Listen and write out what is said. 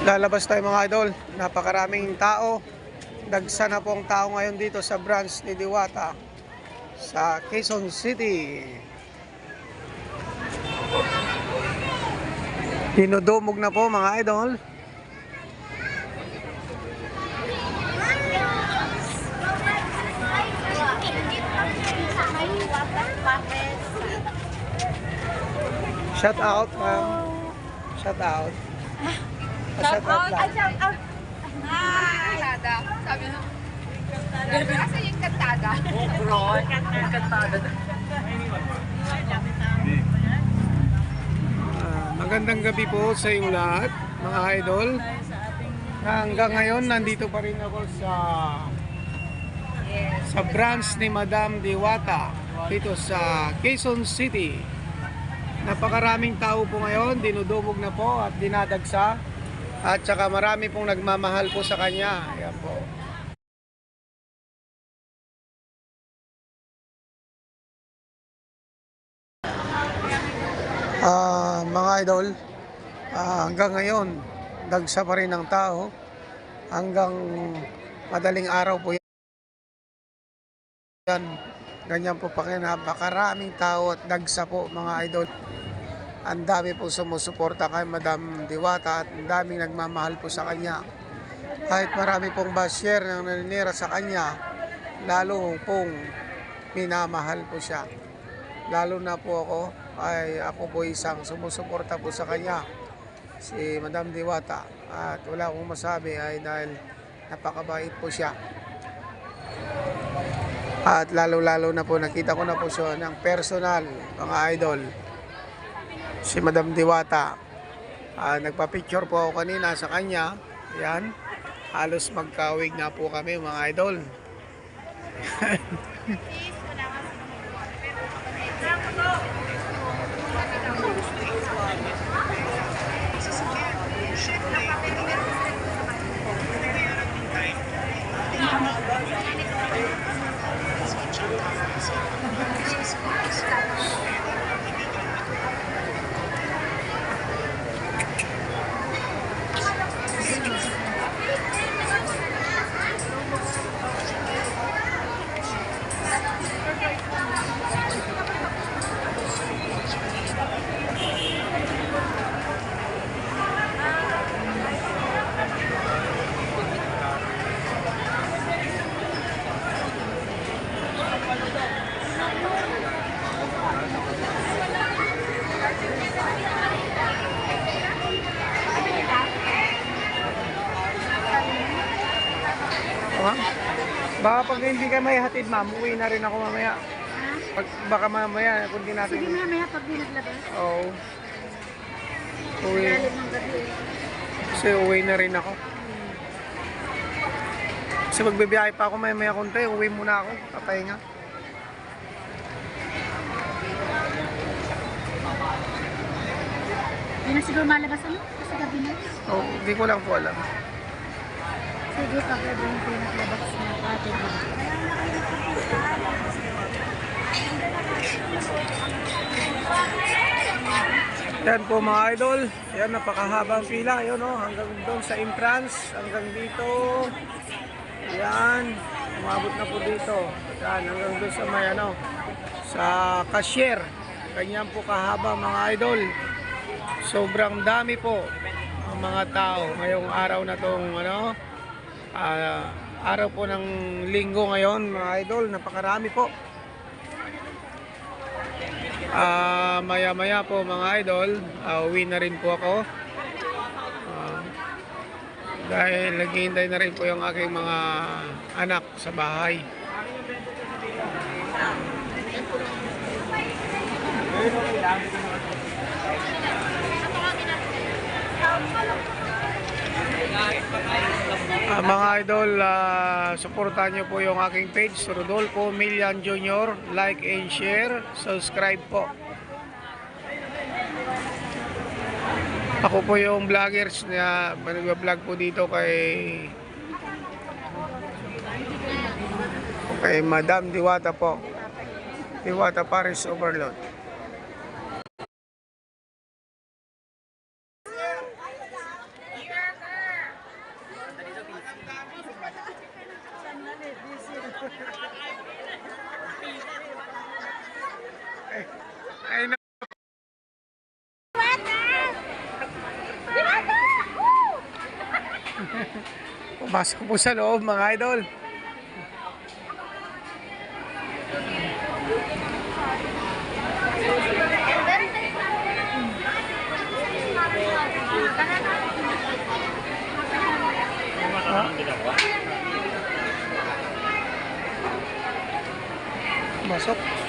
Lalabas tayo mga idol. Napakaraming tao. Dagsa na pong tao ngayon dito sa branch ni Diwata sa Quezon City. Dinudumog na po mga idol. Shout out, ma'am. Shout out. Shout out lang. Shout out. Kantada. Sabi mo. Kasi yung kantada. Bro, kantada. Magandang gabi po sa inyong lahat, mga idol. Hanggang ngayon, nandito pa rin ako sa branch ni Madam Diwata dito sa Quezon City. Napakaraming tao po ngayon, dinudumog na po at dinadagsa. At saka marami pong nagmamahal po sa kanya. Ayan po. Mga idol, hanggang ngayon, dagsa pa rin ng tao. Hanggang madaling araw po yan. Ganyan po pa kaya napakaraming tao at dagsa po mga idol. Ang dami po sumusuporta kay Madam Diwata at ang daming nagmamahal po sa kanya. Kahit marami pong basher na naninira sa kanya, lalo pong minamahal po siya. Lalo na po ako po isang sumusuporta po sa kanya, si Madam Diwata. At wala akong masabi ay dahil napakabait po siya. At lalo na po nakita ko na po siya ng personal, mga idol. Si Madam Diwata. Nagpa-picture po ako kanina sa kanya. Yan. Halos magkawig na po kami mga idol. Baka pag hindi ka may hatid, ma'am, uwi na rin ako mamaya. Baka mamaya, kung di natin... Sige mamaya pag di naglabas. Oo. Uwi. Kasi uwi na rin ako. Kasi magbibiyahe pa ako mamaya konti, uwi muna ako. Papahinga. Hindi na siguro malabas ano? Kasi gabi na. Oo, hindi ko lang po alam. Sige, pag gabi na pinaglabas na atin. Yan po mga idol. Yan, napakahabang pila. Yun o, hanggang doon sa entrance. Hanggang dito. Yan. Umabot na po dito. Yan, hanggang doon sa may ano. Sa cashier. Ganyan po kahaba mga idol. Sobrang dami po ang mga tao ngayong araw na tong ano. Araw po ng linggo ngayon mga idol. Napakarami po. Maya po mga idol, uwi na rin po ako. Dahil naghihintay na rin po yung aking mga anak sa bahay. Mga idol, suportahan nyo po yung aking page, Rodolfo Milian Jr. Like and share, subscribe po. Ako po yung vloggers na nag-vlog po dito kay Madam Diwata po. Diwata Paris Overload. Pumasok po sa loob mga idol. Masok.